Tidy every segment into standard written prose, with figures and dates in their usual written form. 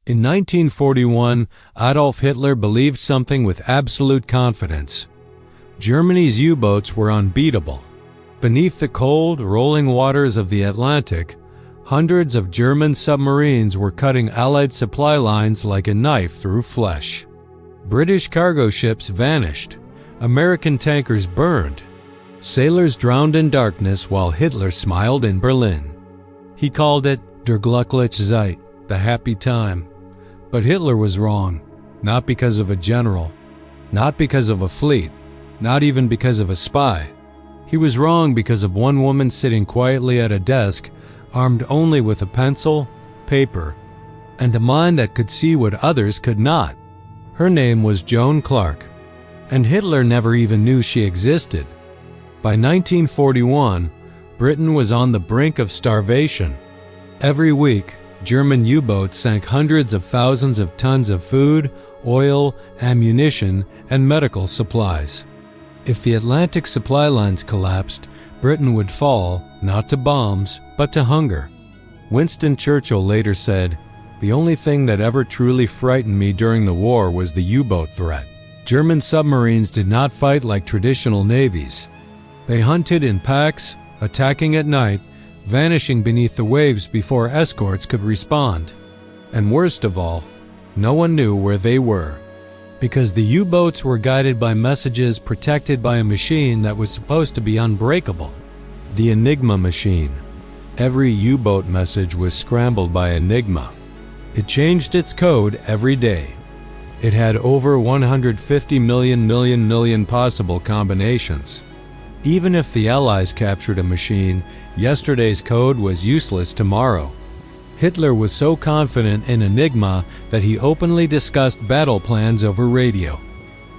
In 1941, Adolf Hitler believed something with absolute confidence. Germany's U-boats were unbeatable. Beneath the cold, rolling waters of the Atlantic, hundreds of German submarines were cutting Allied supply lines like a knife through flesh. British cargo ships vanished. American tankers burned. Sailors drowned in darkness while Hitler smiled in Berlin. He called it der glückliche Zeit, the happy time. But Hitler was wrong, not because of a general, not because of a fleet, not even because of a spy. He was wrong because of one woman sitting quietly at a desk, armed only with a pencil, paper, and a mind that could see what others could not. Her name was Joan Clark, and Hitler never even knew she existed. By 1941, Britain was on the brink of starvation. Every week, German U-boats sank hundreds of thousands of tons of food, oil, ammunition, and medical supplies. If the Atlantic supply lines collapsed, Britain would fall, not to bombs, but to hunger. Winston Churchill later said, "The only thing that ever truly frightened me during the war was the U-boat threat." German submarines did not fight like traditional navies. They hunted in packs, attacking at night, vanishing beneath the waves before escorts could respond. And worst of all, no one knew where they were. Because the U-boats were guided by messages protected by a machine that was supposed to be unbreakable. The Enigma machine. Every U-boat message was scrambled by Enigma. It changed its code every day. It had over 150 million possible combinations. Even if the Allies captured a machine, yesterday's code was useless tomorrow. Hitler was so confident in Enigma that he openly discussed battle plans over radio.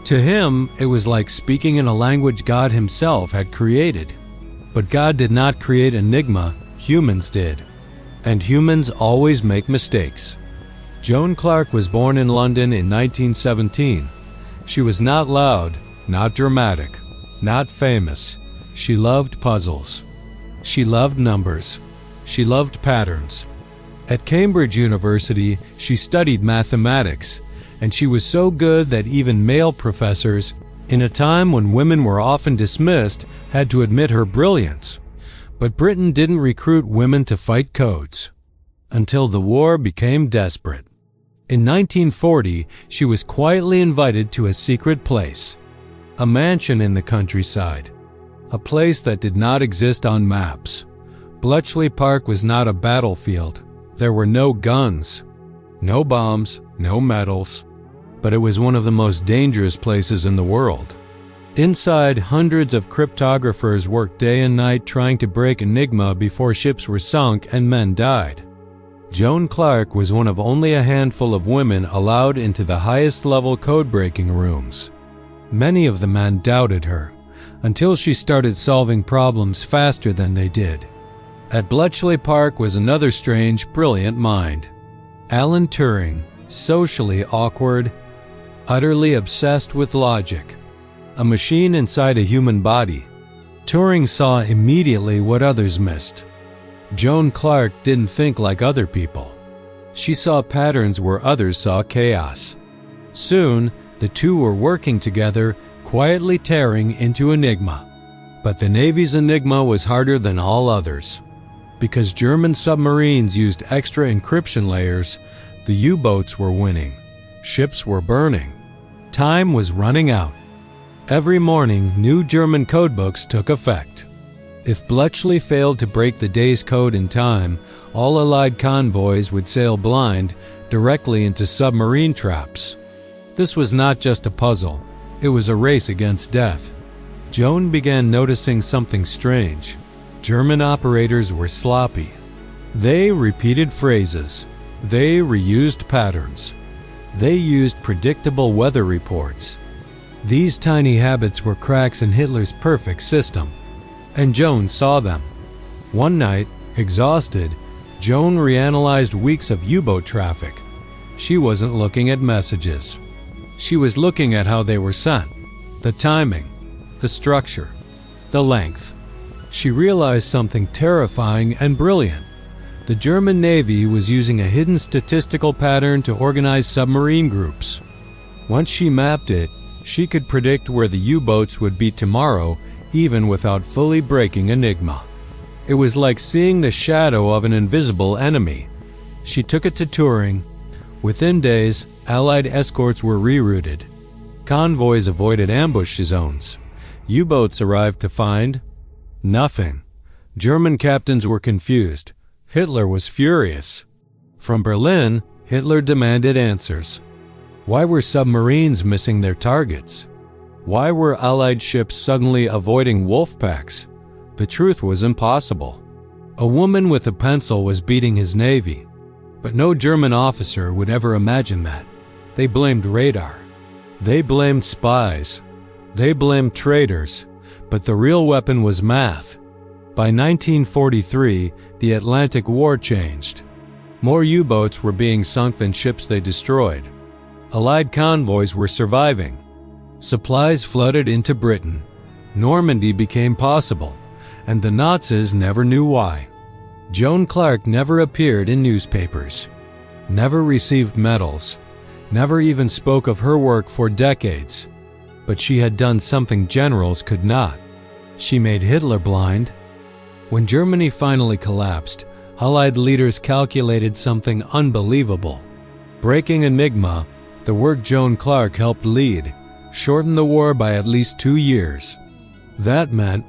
To him, it was like speaking in a language God himself had created. But God did not create Enigma, humans did. And humans always make mistakes. Joan Clark was born in London in 1917. She was not loud, not dramatic, not famous. She loved puzzles. She loved numbers. She loved patterns. At Cambridge University, she studied mathematics, and she was so good that even male professors, in a time when women were often dismissed, had to admit her brilliance. But Britain didn't recruit women to fight codes, until the war became desperate. In 1940, she was quietly invited to a secret place, a mansion in the countryside, a place that did not exist on maps. Bletchley Park was not a battlefield. There were no guns, no bombs, no medals, but it was one of the most dangerous places in the world. Inside, hundreds of cryptographers worked day and night trying to break Enigma before ships were sunk and men died. Joan Clark was one of only a handful of women allowed into the highest-level code-breaking rooms. Many of the men doubted her, until she started solving problems faster than they did. At Bletchley Park was another strange, brilliant mind. Alan Turing, socially awkward, utterly obsessed with logic. A machine inside a human body. Turing saw immediately what others missed. Joan Clark didn't think like other people. She saw patterns where others saw chaos. Soon, the two were working together, quietly tearing into Enigma. But the Navy's Enigma was harder than all others. Because German submarines used extra encryption layers, the U-boats were winning. Ships were burning. Time was running out. Every morning, new German codebooks took effect. If Bletchley failed to break the day's code in time, all Allied convoys would sail blind directly into submarine traps. This was not just a puzzle. It was a race against death. Joan began noticing something strange. German operators were sloppy. They repeated phrases. They reused patterns. They used predictable weather reports. These tiny habits were cracks in Hitler's perfect system, and Joan saw them. One night, exhausted, Joan reanalyzed weeks of U-boat traffic. She wasn't looking at messages. She was looking at how they were sent, the timing, the structure, the length. She realized something terrifying and brilliant. The German Navy was using a hidden statistical pattern to organize submarine groups. Once she mapped it, she could predict where the U-boats would be tomorrow, even without fully breaking Enigma. It was like seeing the shadow of an invisible enemy. She took it to Turing. Within days, Allied escorts were rerouted. Convoys avoided ambush zones. U-boats arrived to find nothing. German captains were confused. Hitler was furious. From Berlin, Hitler demanded answers. Why were submarines missing their targets? Why were Allied ships suddenly avoiding wolf packs? The truth was impossible. A woman with a pencil was beating his navy. But no German officer would ever imagine that. They blamed radar. They blamed spies. They blamed traitors. But the real weapon was math. By 1943, the Atlantic War changed. More U-boats were being sunk than ships they destroyed. Allied convoys were surviving. Supplies flooded into Britain. Normandy became possible, and the Nazis never knew why. Joan Clark never appeared in newspapers, never received medals, never even spoke of her work for decades. But she had done something generals could not. She made Hitler blind. When Germany finally collapsed, Allied leaders calculated something unbelievable. Breaking Enigma, the work Joan Clark helped lead, shortened the war by at least 2 years. That meant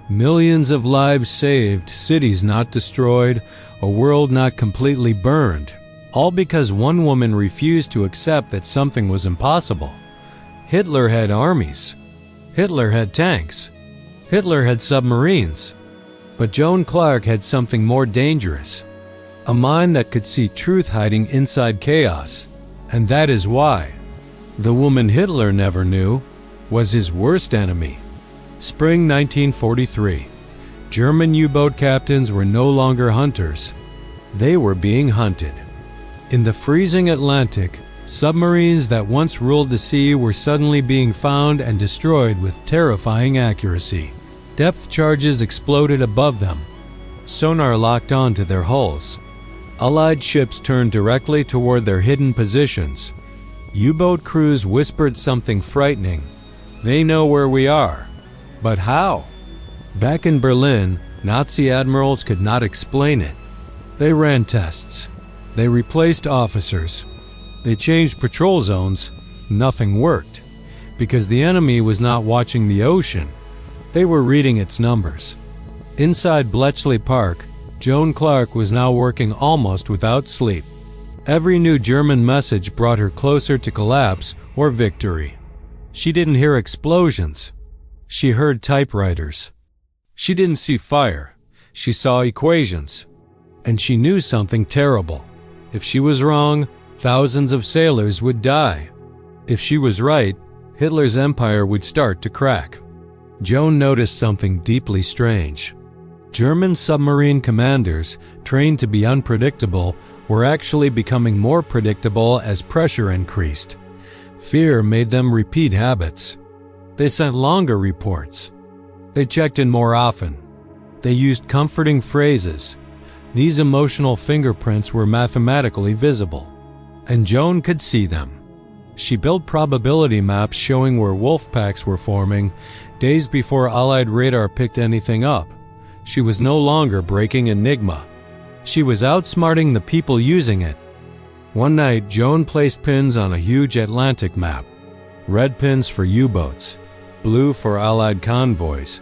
millions of lives saved, cities not destroyed, a world not completely burned, all because one woman refused to accept that something was impossible. Hitler had armies. Hitler had tanks. Hitler had submarines. But Joan Clark had something more dangerous, a mind that could see truth hiding inside chaos. And that is why the woman Hitler never knew was his worst enemy. Spring 1943. German U-boat captains were no longer hunters. They were being hunted. In the freezing Atlantic, submarines that once ruled the sea were suddenly being found and destroyed with terrifying accuracy. Depth charges exploded above them. Sonar locked on to their hulls. Allied ships turned directly toward their hidden positions. U-boat crews whispered something frightening. They know where we are. But how? Back in Berlin, Nazi admirals could not explain it. They ran tests. They replaced officers. They changed patrol zones. Nothing worked. Because the enemy was not watching the ocean. They were reading its numbers. Inside Bletchley Park, Joan Clark was now working almost without sleep. Every new German message brought her closer to collapse or victory. She didn't hear explosions. She heard typewriters. She didn't see fire. She saw equations. And she knew something terrible. If she was wrong, thousands of sailors would die. If she was right, Hitler's empire would start to crack. Joan noticed something deeply strange. German submarine commanders, trained to be unpredictable, were actually becoming more predictable as pressure increased. Fear made them repeat habits. They sent longer reports. They checked in more often. They used comforting phrases. These emotional fingerprints were mathematically visible, and Joan could see them. She built probability maps showing where wolf packs were forming days before Allied radar picked anything up. She was no longer breaking Enigma. She was outsmarting the people using it. One night, Joan placed pins on a huge Atlantic map. Red pins for U-boats, blue for Allied convoys.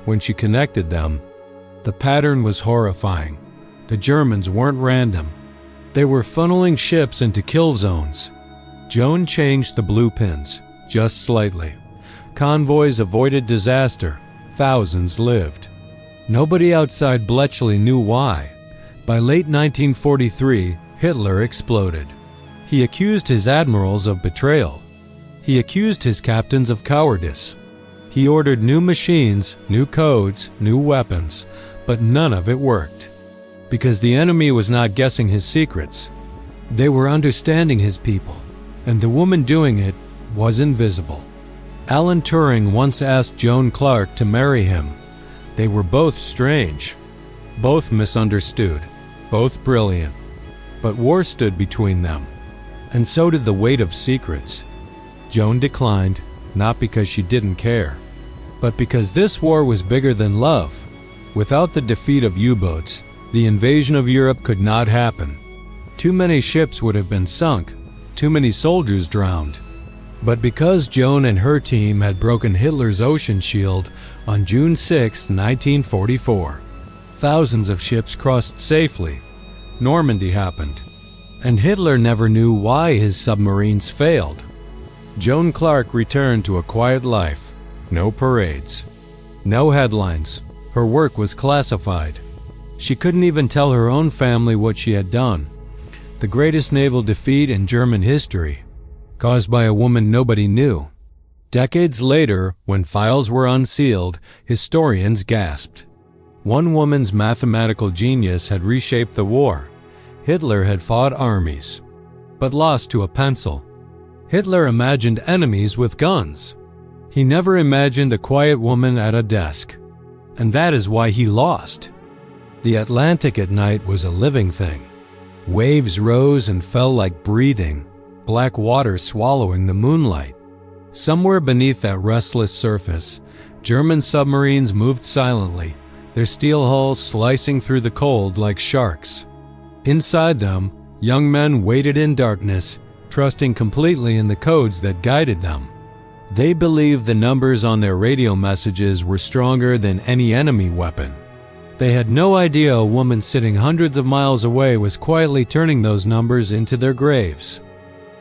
When she connected them, the pattern was horrifying. The Germans weren't random. They were funneling ships into kill zones. Joan changed the blue pins, just slightly. Convoys avoided disaster. Thousands lived. Nobody outside Bletchley knew why. By late 1943, Hitler exploded. He accused his admirals of betrayal. He accused his captains of cowardice. He ordered new machines, new codes, new weapons, but none of it worked. Because the enemy was not guessing his secrets. They were understanding his people, and the woman doing it was invisible. Alan Turing once asked Joan Clark to marry him. They were both strange, both misunderstood. both brilliant. But war stood between them, and so did the weight of secrets. Joan declined, not because she didn't care, but because this war was bigger than love. Without the defeat of U-boats, the invasion of Europe could not happen. Too many ships would have been sunk, too many soldiers drowned. But because Joan and her team had broken Hitler's ocean shield on June 6, 1944, thousands of ships crossed safely. Normandy happened, and Hitler never knew why his submarines failed. Joan Clark returned to a quiet life. No parades, no headlines. Her work was classified. She couldn't even tell her own family what she had done. The greatest naval defeat in German history, caused by a woman nobody knew. Decades later, when files were unsealed, historians gasped. One woman's mathematical genius had reshaped the war. Hitler had fought armies, but lost to a pencil. Hitler imagined enemies with guns. He never imagined a quiet woman at a desk. And that is why he lost. The Atlantic at night was a living thing. Waves rose and fell like breathing, black water swallowing the moonlight. Somewhere beneath that restless surface, German submarines moved silently, their steel hulls slicing through the cold like sharks. Inside them, young men waited in darkness, trusting completely in the codes that guided them. They believed the numbers on their radio messages were stronger than any enemy weapon. They had no idea a woman sitting hundreds of miles away was quietly turning those numbers into their graves.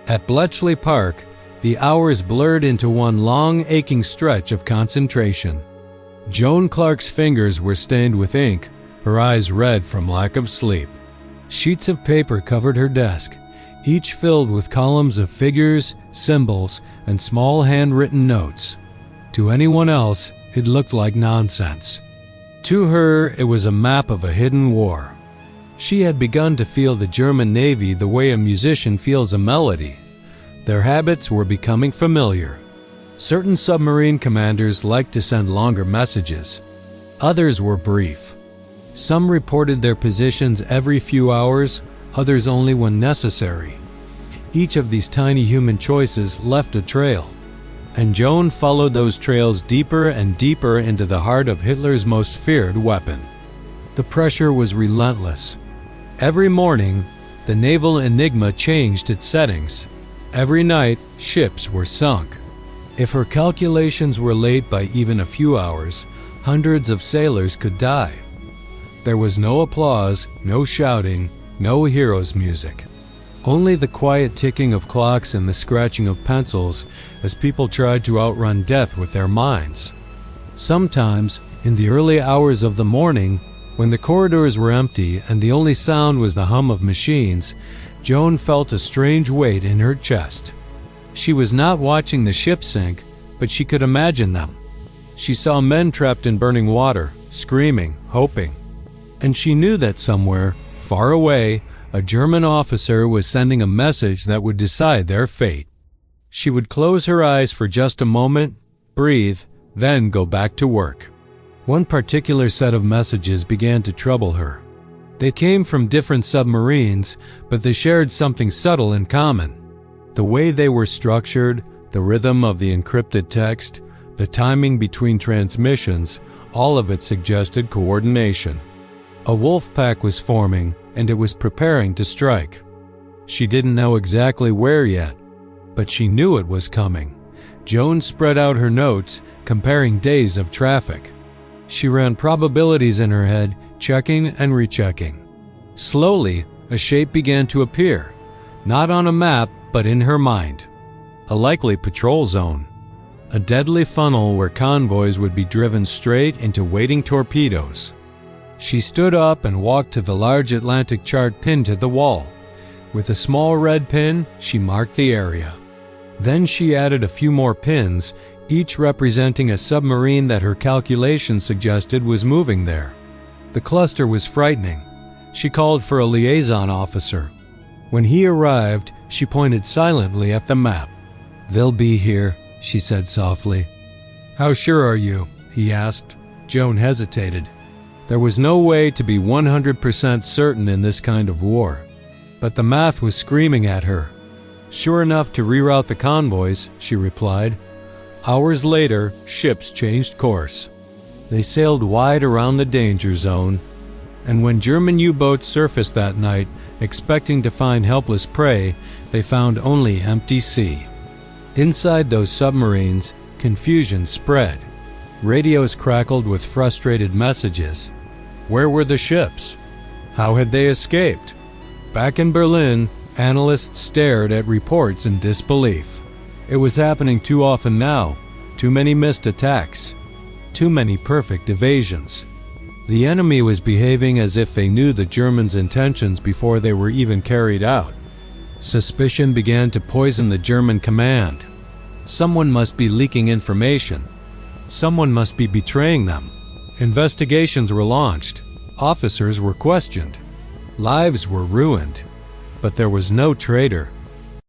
At Bletchley Park, the hours blurred into one long, aching stretch of concentration. Joan Clark's fingers were stained with ink, her eyes red from lack of sleep. Sheets of paper covered her desk, each filled with columns of figures, symbols, and small handwritten notes. To anyone else, it looked like nonsense. To her, it was a map of a hidden war. She had begun to feel the German Navy the way a musician feels a melody. Their habits were becoming familiar. Certain submarine commanders liked to send longer messages. Others were brief. Some reported their positions every few hours, others only when necessary. Each of these tiny human choices left a trail, and Joan followed those trails deeper and deeper into the heart of Hitler's most feared weapon. The pressure was relentless. Every morning, the naval enigma changed its settings. Every night, ships were sunk. If her calculations were late by even a few hours, hundreds of sailors could die. There was no applause, no shouting, no hero's music. Only the quiet ticking of clocks and the scratching of pencils as people tried to outrun death with their minds. Sometimes, in the early hours of the morning, when the corridors were empty and the only sound was the hum of machines, Joan felt a strange weight in her chest. She was not watching the ship sink, but she could imagine them. She saw men trapped in burning water, screaming, hoping. And she knew that somewhere, far away, a German officer was sending a message that would decide their fate. She would close her eyes for just a moment, breathe, then go back to work. One particular set of messages began to trouble her. They came from different submarines, but they shared something subtle in common. The way they were structured, the rhythm of the encrypted text, the timing between transmissions, all of it suggested coordination. A wolf pack was forming, and it was preparing to strike. She didn't know exactly where yet, but she knew it was coming. Joan spread out her notes, comparing days of traffic. She ran probabilities in her head, checking and rechecking. Slowly, a shape began to appear, not on a map, but in her mind. A likely patrol zone. A deadly funnel where convoys would be driven straight into waiting torpedoes. She stood up and walked to the large Atlantic chart pinned to the wall. With a small red pin, she marked the area. Then she added a few more pins, each representing a submarine that her calculations suggested was moving there. The cluster was frightening. She called for a liaison officer. When he arrived, she pointed silently at the map. "They'll be here," she said softly. "How sure are you?" he asked. Joan hesitated. There was no way to be 100% certain in this kind of war, but the math was screaming at her. "Sure enough to reroute the convoys," she replied. Hours later, ships changed course. They sailed wide around the danger zone, and when German U-boats surfaced that night, expecting to find helpless prey, they found only empty sea. Inside those submarines, confusion spread. Radios crackled with frustrated messages. Where were the ships? How had they escaped? Back in Berlin, analysts stared at reports in disbelief. It was happening too often now. Too many missed attacks. Too many perfect evasions. The enemy was behaving as if they knew the Germans' intentions before they were even carried out. Suspicion began to poison the German command. Someone must be leaking information. Someone must be betraying them. Investigations were launched. Officers were questioned. Lives were ruined. But there was no traitor.